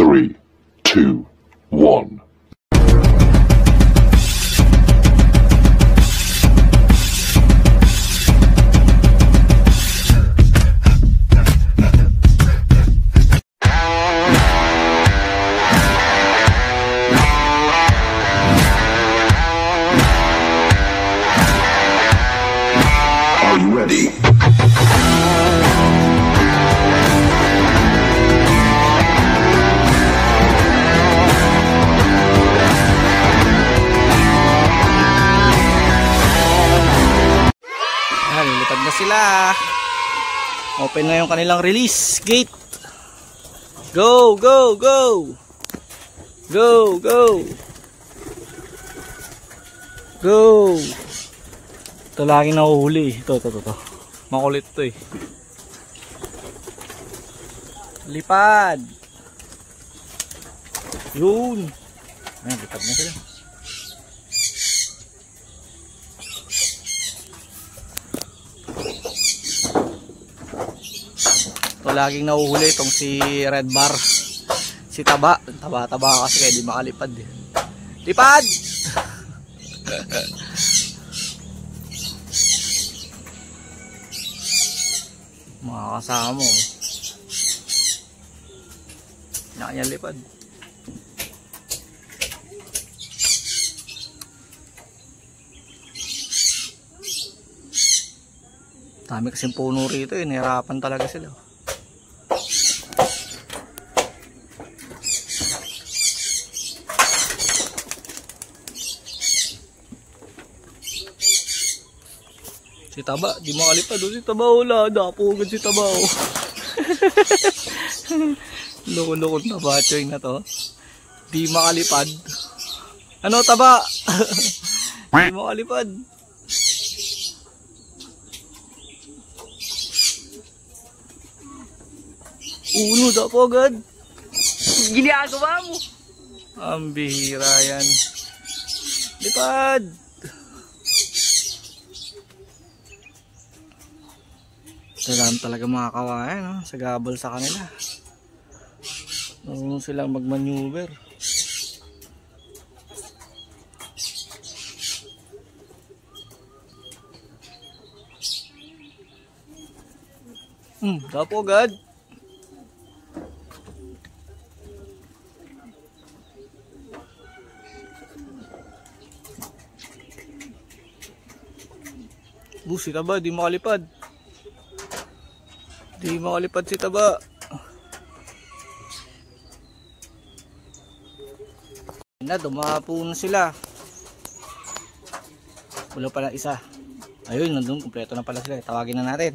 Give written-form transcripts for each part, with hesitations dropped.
3, 2, 1. Are you ready? Lilipad na sila. Open na yung kanilang release gate. Go, go, go. Go, go. Go. Ito lagi nahuhuli. Ito. Makulit to eh. Lipad. Yun. Ayan, lipad na sila. Ito laging nahuhuli itong si Red Bar. Si Taba. Taba kasi kaya di makalipad eh. Lipad! Mga kasama mo. Nakanya lipad. Dami kasing puno rito eh. Nahirapan talaga sila. Si Taba, di makalipad. Si Taba wala. Napugad si Taba. Loko-loko na batchoy na to. Di makalipad. Ano Taba? Di makalipad. Uno daw po agad. Ginagawa mo. Ang bihira yan. Lipad. Salam talaga mga kawayan, no? Sagabal sa kanila. Marunong silang mag-maneuver. Daw po agad. Si Taba, di makalipad. Di makalipad si Taba. Na, dumapo na sila. Wala pala isa. Ayun, nandun, kumpleto na pala sila. Tawagin na natin.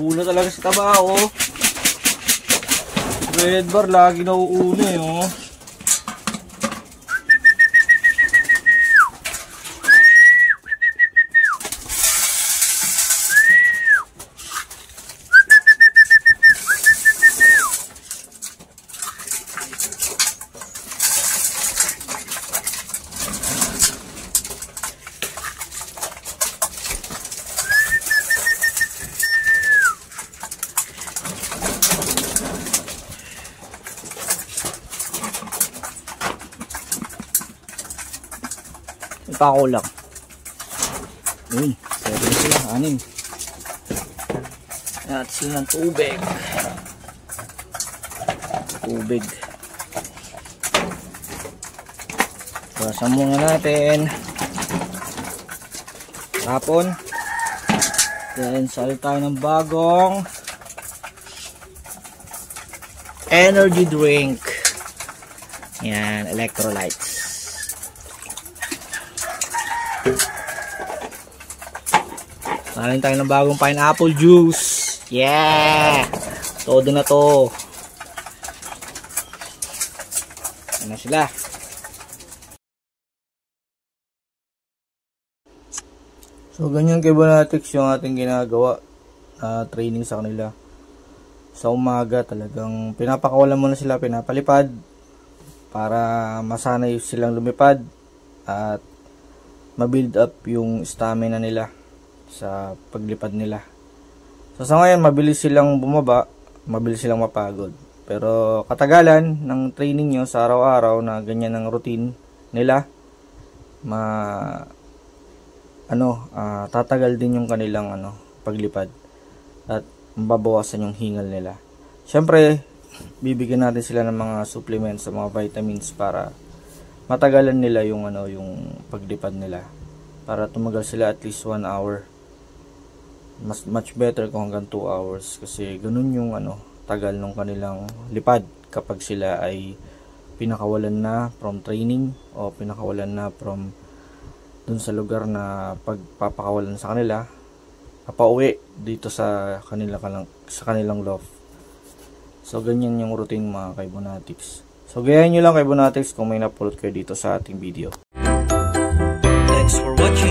Uuna talaga si Taba, oh. Red Bar lagi nauuna eh, oh. Pako lang. Yun, 7 sila, 6. At sila ng tubig. Bawasan muna natin. Tapon. Then sali tayo ng bagong energy drink. Yan, electrolytes. Salin tayo ng bagong pineapple juice. Yeah! Todo na to. Ano sila? So ganyan kay Banatics yung ating ginagawa na training sa kanila. Sa umaga talagang pinapakawalan mo na sila, pinapalipad. para masanay silang lumipad at ma-build up yung stamina nila sa paglipad nila. So sa ngayon, mabilis silang bumaba, mabilis silang mapagod. Pero katagalan ng training nyo sa araw-araw na ganyan ang routine nila, tatagal din yung kanilang paglipad at mababawasan yung hingal nila. Syempre, bibigyan natin sila ng mga supplements sa mga vitamins para matagalan nila yung yung paglipad nila, para tumagal sila at least 1 hour. Much better kung hanggang 2 hours, kasi ganun yung tagal ng kanilang lipad kapag sila ay pinakawalan na from training o pinakawalan na from dun sa lugar na pagpapakawalan sa kanila, pauwi dito sa kanilang loft. So ganyan yung routine mga Kaibonatics. So gayahin nyo lang Kaibonatics kung may napulot kayo dito sa ating video. Thanks for watching.